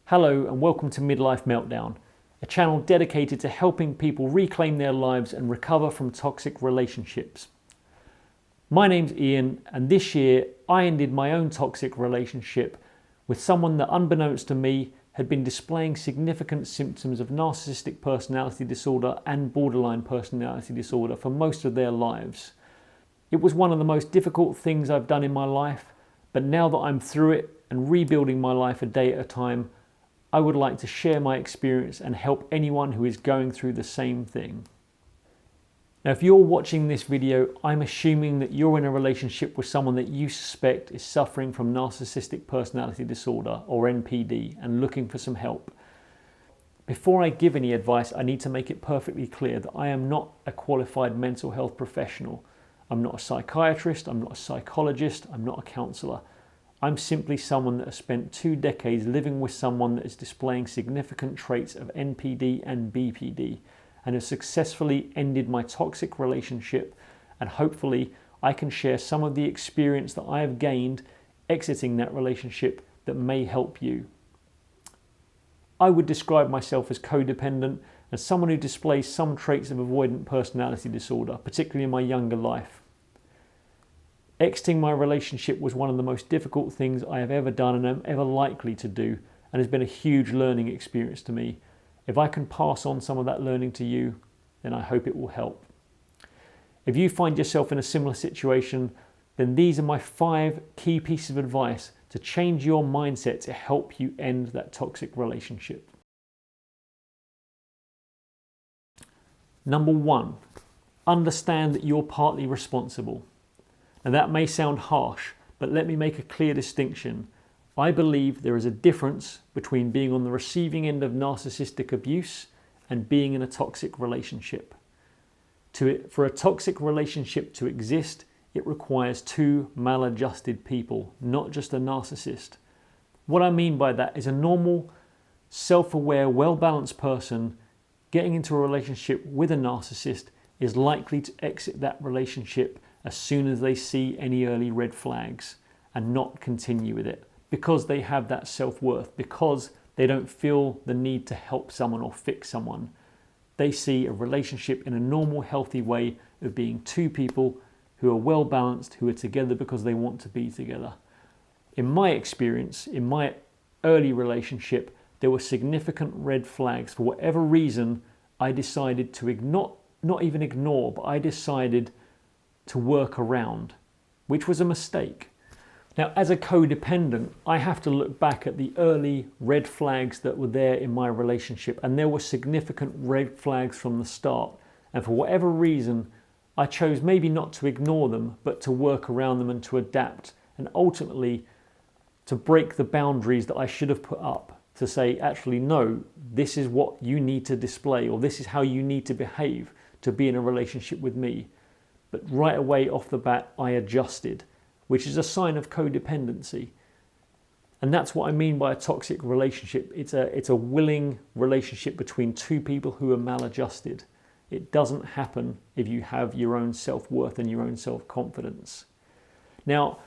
Hello and welcome to Midlife Meltdown, a channel dedicated to helping people reclaim their lives and recover from toxic relationships. My name's Ian, and this year I ended my own toxic relationship with someone that, unbeknownst to me, had been displaying significant symptoms of narcissistic personality disorder and borderline personality disorder for most of their lives. It was one of the most difficult things I've done in my life, but now that I'm through it and rebuilding my life a day at a time, I would like to share my experience and help anyone who is going through the same thing. Now, if you're watching this video, I'm assuming that you're in a relationship with someone that you suspect is suffering from Narcissistic Personality Disorder, or NPD, and looking for some help. Before I give any advice, I need to make it perfectly clear that I am not a qualified mental health professional. I'm not a psychiatrist, I'm not a psychologist, I'm not a counsellor. I'm simply someone that has spent 2 decades living with someone that is displaying significant traits of NPD and BPD and has successfully ended my toxic relationship, and hopefully I can share some of the experience that I have gained exiting that relationship that may help you. I would describe myself as codependent, as someone who displays some traits of avoidant personality disorder, particularly in my younger life. Exiting my relationship was one of the most difficult things I have ever done and am ever likely to do, and has been a huge learning experience to me. If I can pass on some of that learning to you, then I hope it will help. If you find yourself in a similar situation, then these are my 5 key pieces of advice to change your mindset to help you end that toxic relationship. Number 1, understand that you're partly responsible. Now that may sound harsh, but let me make a clear distinction. I believe there is a difference between being on the receiving end of narcissistic abuse and being in a toxic relationship. For a toxic relationship to exist, it requires 2 maladjusted people, not just a narcissist. What I mean by that is a normal, self-aware, well-balanced person getting into a relationship with a narcissist is likely to exit that relationship as soon as they see any early red flags and not continue with it, because they have that self-worth, because they don't feel the need to help someone or fix someone. They see a relationship in a normal, healthy way of being 2 people who are well balanced, who are together because they want to be together. In my experience, in my early relationship, there were significant red flags. For whatever reason, I decided to not even ignore, but I decided to work around, which was a mistake. Now, as a codependent, I have to look back at the early red flags that were there in my relationship, and there were significant red flags from the start. And for whatever reason, I chose maybe not to ignore them, but to work around them and to adapt, and ultimately to break the boundaries that I should have put up, to say, actually, no, this is what you need to display, or this is how you need to behave to be in a relationship with me. But right away off the bat, I adjusted, which is a sign of codependency. And that's what I mean by a toxic relationship. It's a willing relationship between 2 people who are maladjusted. It doesn't happen if you have your own self-worth and your own self-confidence. Now,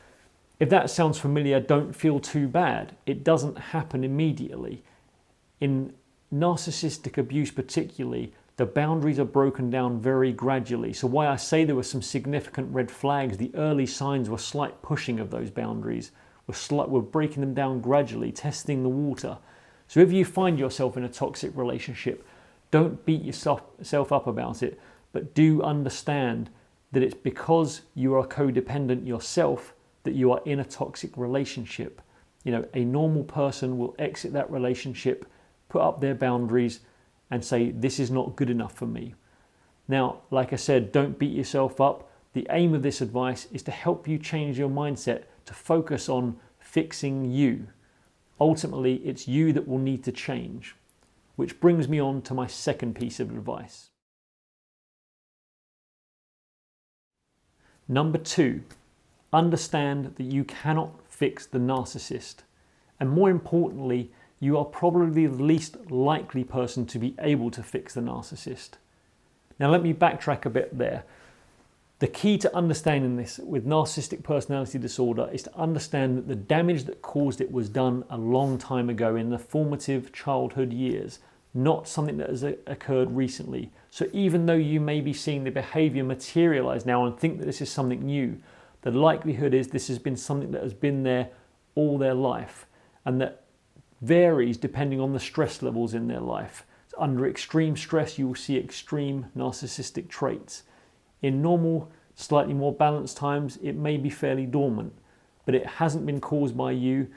if that sounds familiar, don't feel too bad. It doesn't happen immediately. In narcissistic abuse particularly, the boundaries are broken down very gradually. So why I say there were some significant red flags, the early signs were slight pushing of those boundaries. We're breaking them down gradually, testing the water. So if you find yourself in a toxic relationship, don't beat yourself up about it, but do understand that it's because you are codependent yourself that you are in a toxic relationship. You know, a normal person will exit that relationship, put up their boundaries, and say, this is not good enough for me. Now, like I said, don't beat yourself up. The aim of this advice is to help you change your mindset to focus on fixing you. Ultimately, it's you that will need to change, which brings me on to my second piece of advice. Number 2, understand that you cannot fix the narcissist. And more importantly, you are probably the least likely person to be able to fix the narcissist. Now let me backtrack a bit there. The key to understanding this with narcissistic personality disorder is to understand that the damage that caused it was done a long time ago in the formative childhood years, not something that has occurred recently. So even though you may be seeing the behavior materialize now and think that this is something new, the likelihood is this has been something that has been there all their life, and that varies depending on the stress levels in their life. So under extreme stress, you will see extreme narcissistic traits. In normal, slightly more balanced times, it may be fairly dormant, but it hasn't been caused by you,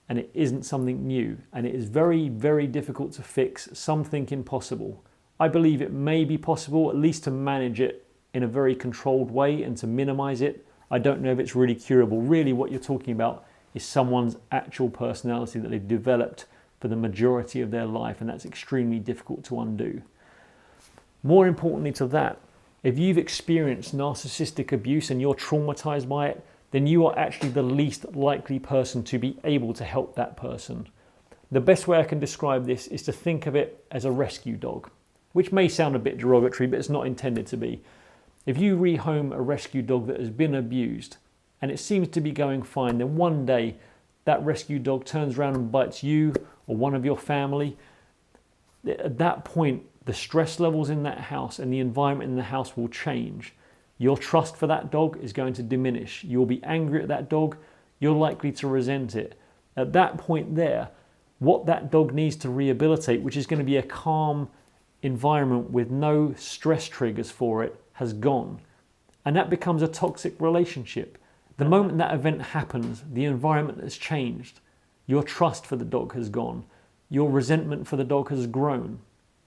and it isn't something new, and it is very, very difficult to fix. Some think impossible. I believe it may be possible, at least to manage it in a very controlled way and to minimize it. I don't know if it's really curable. Really, what you're talking about is someone's actual personality that they've developed for the majority of their life, and that's extremely difficult to undo. More importantly to that, if you've experienced narcissistic abuse and you're traumatized by it, then you are actually the least likely person to be able to help that person. The best way I can describe this is to think of it as a rescue dog, which may sound a bit derogatory, but it's not intended to be. If you rehome a rescue dog that has been abused and it seems to be going fine, then one day that rescue dog turns around and bites you or one of your family. At that point, the stress levels in that house and the environment in the house will change. Your trust for that dog is going to diminish. You'll be angry at that dog. You're likely to resent it. At that point there, what that dog needs to rehabilitate, which is going to be a calm environment with no stress triggers for it, has gone. And that becomes a toxic relationship. The moment that event happens, the environment has changed. Your trust for the dog has gone. Your resentment for the dog has grown.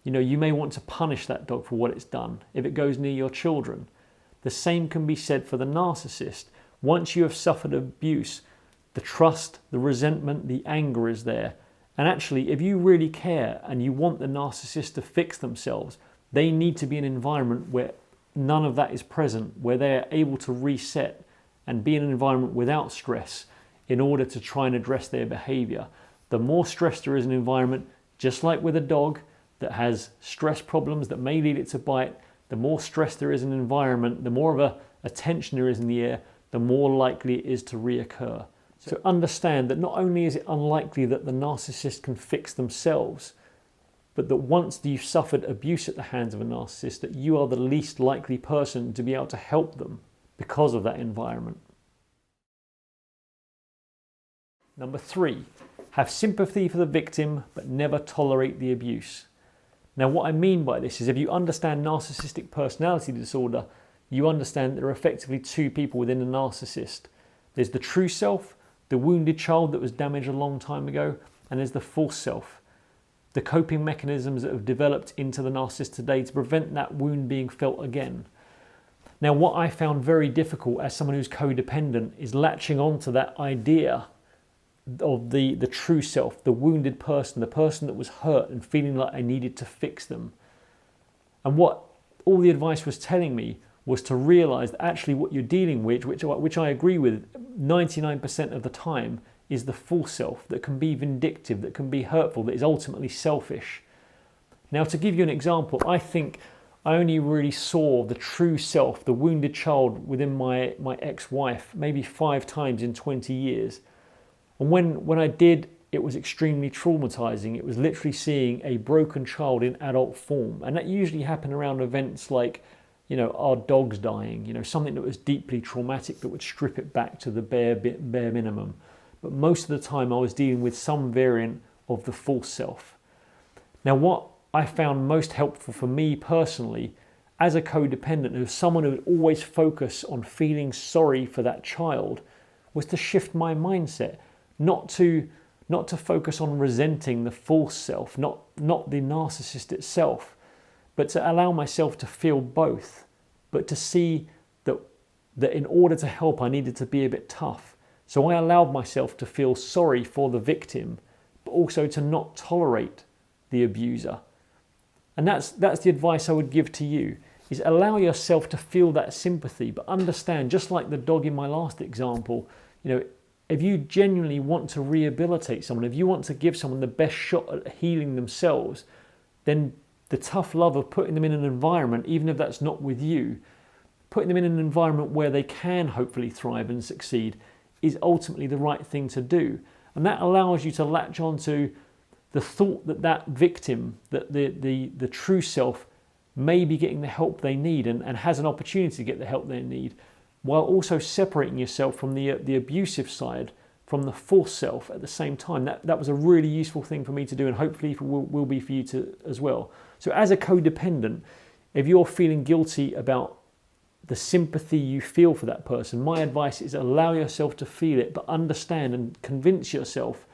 You know, you may want to punish that dog for what it's done if it goes near your children. The same can be said for the narcissist. Once you have suffered abuse, the trust, the resentment, the anger is there. And actually, if you really care and you want the narcissist to fix themselves, they need to be in an environment where none of that is present, where they are able to reset and be in an environment without stress in order to try and address their behavior. The more stress there is in an environment, just like with a dog that has stress problems that may lead it to bite, the more stress there is in an environment, the more of a tension there is in the air, the more likely it is to reoccur. So understand that not only is it unlikely that the narcissist can fix themselves, but that once you've suffered abuse at the hands of a narcissist, that you are the least likely person to be able to help them because of that environment. Number 3, have sympathy for the victim, but never tolerate the abuse. Now, what I mean by this is if you understand narcissistic personality disorder, you understand there are effectively two people within a narcissist. There's the true self, the wounded child that was damaged a long time ago, and there's the false self, the coping mechanisms that have developed into the narcissist today to prevent that wound being felt again. Now, what I found very difficult as someone who's codependent is latching on to that idea of the true self, the wounded person, the person that was hurt and feeling like I needed to fix them. And what all the advice was telling me was to realize that actually what you're dealing with, which I agree with 99% of the time, is the false self that can be vindictive, that can be hurtful, that is ultimately selfish. Now, to give you an example, I think I only really saw the true self, the wounded child within my ex-wife, maybe 5 times in 20 years. And when I did, it was extremely traumatizing. It was literally seeing a broken child in adult form. And that usually happened around events like, you know, our dogs dying, you know, something that was deeply traumatic that would strip it back to the bare minimum. But most of the time I was dealing with some variant of the false self. Now, what I found most helpful for me personally, as a codependent, who's someone who would always focus on feeling sorry for that child, was to shift my mindset. Not to focus on resenting the false self, not the narcissist itself, but to allow myself to feel both, but to see that in order to help, I needed to be a bit tough. So I allowed myself to feel sorry for the victim, but also to not tolerate the abuser. And that's the advice I would give to you, is allow yourself to feel that sympathy, but understand, just like the dog in my last example, you know, if you genuinely want to rehabilitate someone, if you want to give someone the best shot at healing themselves, then the tough love of putting them in an environment, even if that's not with you, putting them in an environment where they can hopefully thrive and succeed is ultimately the right thing to do. And that allows you to latch on to the thought that that victim, that the true self, may be getting the help they need and has an opportunity to get the help they need, while also separating yourself from the abusive side, from the false self at the same time. That was a really useful thing for me to do, and hopefully will be for you to as well. So as a codependent, if you're feeling guilty about the sympathy you feel for that person, my advice is allow yourself to feel it, but understand and convince yourself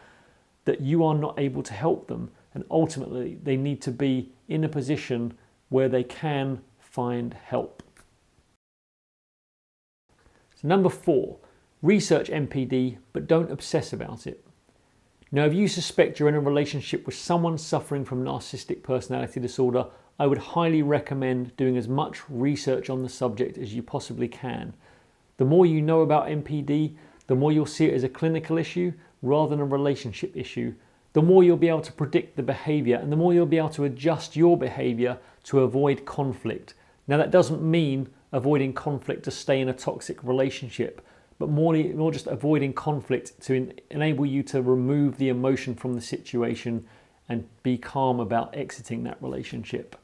that you are not able to help them, and ultimately they need to be in a position where they can find help. So number 4, research NPD, but don't obsess about it. Now, if you suspect you're in a relationship with someone suffering from narcissistic personality disorder, I would highly recommend doing as much research on the subject as you possibly can. The more you know about NPD, the more you'll see it as a clinical issue rather than a relationship issue. The more you'll be able to predict the behavior, and the more you'll be able to adjust your behavior to avoid conflict. Now, that doesn't mean avoiding conflict to stay in a toxic relationship, but more just avoiding conflict to enable you to remove the emotion from the situation and be calm about exiting that relationship.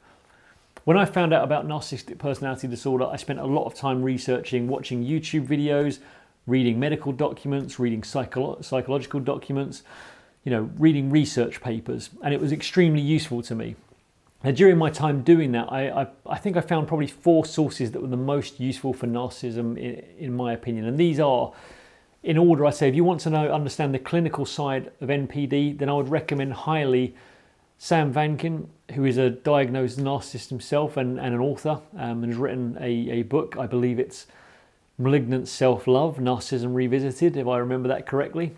When I found out about narcissistic personality disorder, I spent a lot of time researching, watching YouTube videos, reading medical documents, reading psychological documents, reading research papers, and it was extremely useful to me. And during my time doing that, I think I found probably 4 sources that were the most useful for narcissism in my opinion. And these are, in order, I say, if you want to understand the clinical side of NPD, then I would recommend highly Sam Vankin, who is a diagnosed narcissist himself and an author, and has written a book. I believe it's Malignant Self-Love, Narcissism Revisited, if I remember that correctly.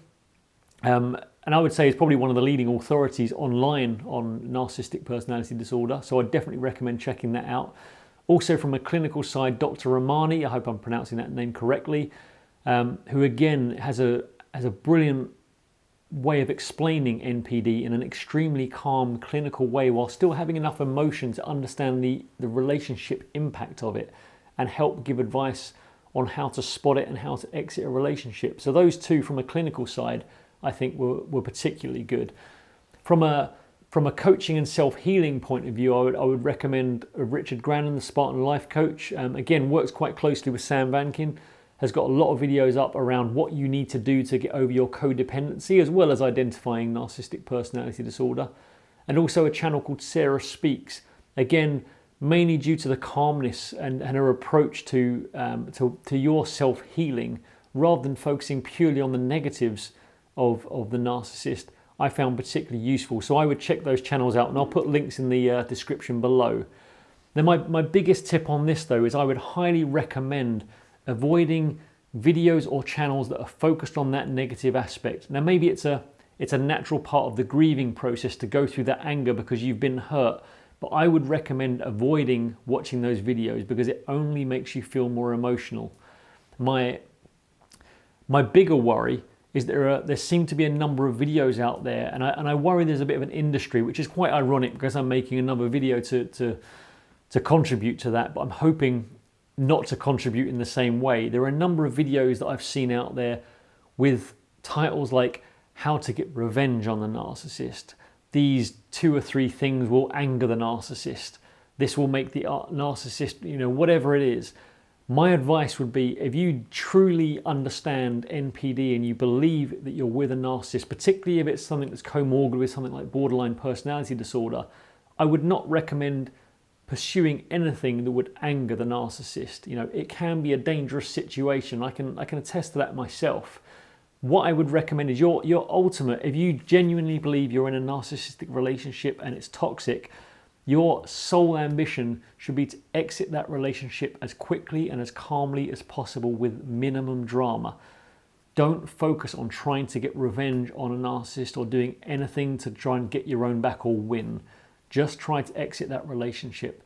And I would say he's probably one of the leading authorities online on narcissistic personality disorder, so I'd definitely recommend checking that out. Also from a clinical side, Dr. Ramani, I hope I'm pronouncing that name correctly, who again has a brilliant way of explaining NPD in an extremely calm clinical way while still having enough emotion to understand the relationship impact of it and help give advice on how to spot it and how to exit a relationship. So those two from a clinical side I think were particularly good. From a coaching and self-healing point of view, I would recommend Richard Grannon, the Spartan Life Coach. Again, works quite closely with Sam Vankin, has got a lot of videos up around what you need to do to get over your codependency, as well as identifying narcissistic personality disorder. And also a channel called Sarah Speaks, again, mainly due to the calmness and her approach to your self-healing, rather than focusing purely on the negatives of the narcissist, I found particularly useful. So I would check those channels out, and I'll put links in the description below. Then my biggest tip on this though is I would highly recommend avoiding videos or channels that are focused on that negative aspect. Now maybe it's a natural part of the grieving process to go through that anger because you've been hurt, but I would recommend avoiding watching those videos because it only makes you feel more emotional. My bigger worry is there seem to be a number of videos out there, and I worry there's a bit of an industry, which is quite ironic because I'm making another video to contribute to that, but I'm hoping not to contribute in the same way. There are a number of videos that I've seen out there with titles like how to get revenge on the narcissist. These 2 or 3 things will anger the narcissist. This will make the narcissist, whatever it is. My advice would be, if you truly understand NPD and you believe that you're with a narcissist, particularly if it's something that's comorbid with something like borderline personality disorder, I would not recommend pursuing anything that would anger the narcissist. It can be a dangerous situation. I can attest to that myself. What I would recommend is your ultimate, if you genuinely believe you're in a narcissistic relationship and it's toxic, your sole ambition should be to exit that relationship as quickly and as calmly as possible with minimum drama. Don't focus on trying to get revenge on a narcissist or doing anything to try and get your own back or win. Just try to exit that relationship.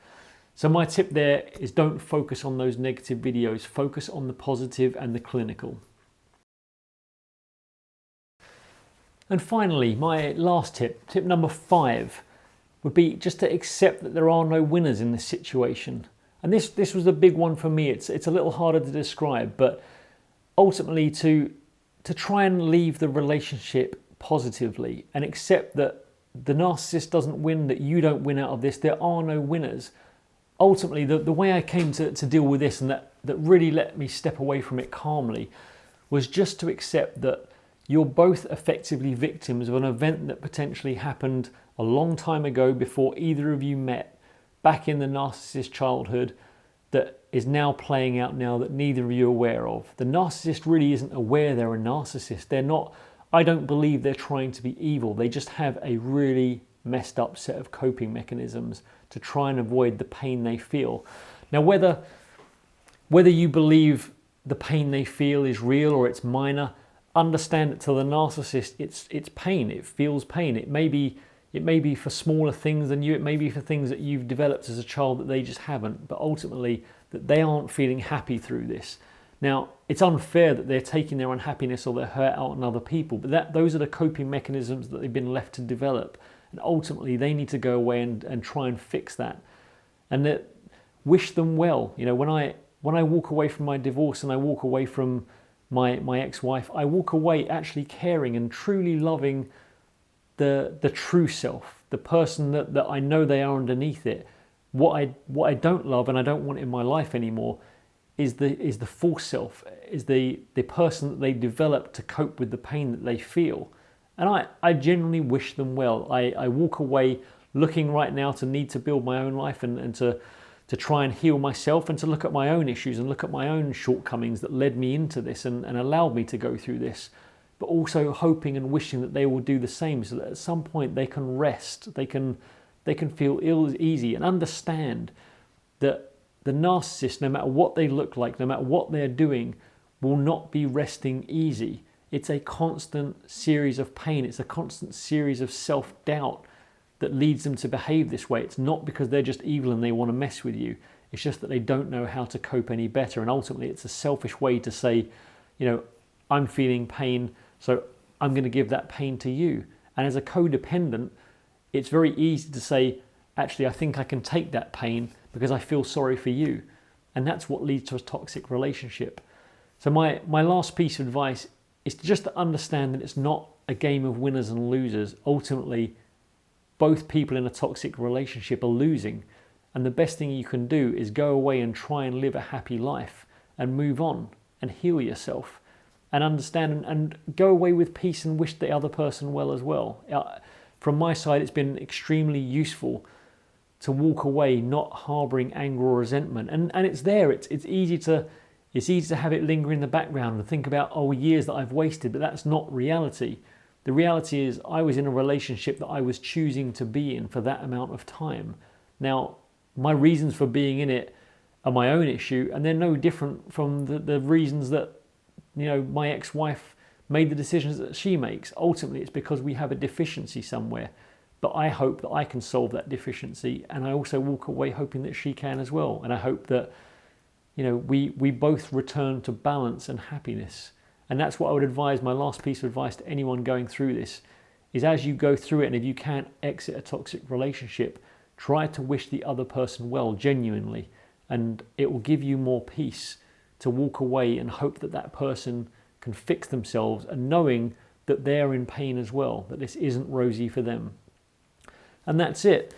So my tip there is don't focus on those negative videos. Focus on the positive and the clinical. And finally, my last tip number 5, would be just to accept that there are no winners in this situation. And this was a big one for me. It's a little harder to describe, but ultimately to try and leave the relationship positively and accept that the narcissist doesn't win, that you don't win out of this. There are no winners. Ultimately, the way I came to deal with this, and that really let me step away from it calmly, was just to accept that you're both effectively victims of an event that potentially happened a long time ago before either of you met, back in the narcissist childhood, that is now playing out now that neither of you are aware of. The narcissist really isn't aware they're a narcissist. They're not, I don't believe they're trying to be evil. They just have a really messed up set of coping mechanisms to try and avoid the pain they feel. Now, whether you believe the pain they feel is real or it's minor, understand that to the narcissist, it's pain. It feels pain. It may be for smaller things than you. It may be for things that you've developed as a child that they just haven't. But ultimately, that they aren't feeling happy through this. Now, it's unfair that they're taking their unhappiness or their hurt out on other people. But those are the coping mechanisms that they've been left to develop. And ultimately, they need to go away and try and fix that. And that, wish them well. You know, when I walk away from my divorce and I walk away from my ex-wife, I walk away actually caring and truly loving the true self, the person that I know they are underneath it. What I don't love and I don't want in my life anymore is the false self, is the person that they develop to cope with the pain that they feel. And I genuinely wish them well. I walk away looking right now to need to build my own life and to try and heal myself and to look at my own issues and look at my own shortcomings that led me into this and allowed me to go through this, but also hoping and wishing that they will do the same so that at some point they can rest, they can feel easy and understand that the narcissist, no matter what they look like, no matter what they're doing, will not be resting easy. It's a constant series of pain. It's a constant series of self-doubt that leads them to behave this way. It's not because they're just evil and they want to mess with you. It's just that they don't know how to cope any better. And ultimately, it's a selfish way to say, you know, I'm feeling pain, so I'm going to give that pain to you. And as a codependent, it's very easy to say, actually, I think I can take that pain because I feel sorry for you. And that's what leads to a toxic relationship. So my last piece of advice is just to understand that it's not a game of winners and losers. Ultimately, both people in a toxic relationship are losing. And the best thing you can do is go away and try and live a happy life and move on and heal yourself and understand and go away with peace and wish the other person well as well. From my side, it's been extremely useful to walk away not harboring anger or resentment. And it's there. It's easy to have it linger in the background and think about, oh, years that I've wasted, but that's not reality. The reality is I was in a relationship that I was choosing to be in for that amount of time. Now, my reasons for being in it are my own issue, and they're no different from the reasons that, you know, my ex-wife made the decisions that she makes. Ultimately, it's because we have a deficiency somewhere. But I hope that I can solve that deficiency, and I also walk away hoping that she can as well. And I hope that, you know, we both return to balance and happiness. And that's what I would advise, my last piece of advice to anyone going through this, is as you go through it, and if you can't exit a toxic relationship, try to wish the other person well, genuinely. And it will give you more peace to walk away and hope that that person can fix themselves, and knowing that they're in pain as well, that this isn't rosy for them. And that's it.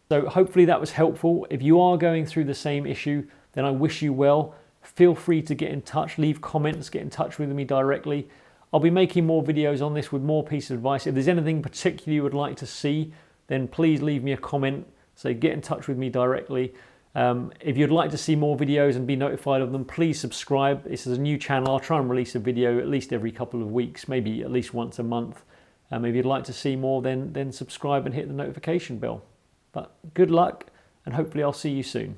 So hopefully that was helpful. If you are going through the same issue, then I wish you well. Feel free to get in touch, leave comments, get in touch with me directly. I'll be making more videos on this with more pieces of advice. If there's anything particular you would like to see, then please leave me a comment. So get in touch with me directly. If you'd like to see more videos and be notified of them, please subscribe. This is a new channel. I'll try and release a video at least every couple of weeks, maybe at least once a month. If you'd like to see more, then subscribe and hit the notification bell. But good luck, and hopefully I'll see you soon.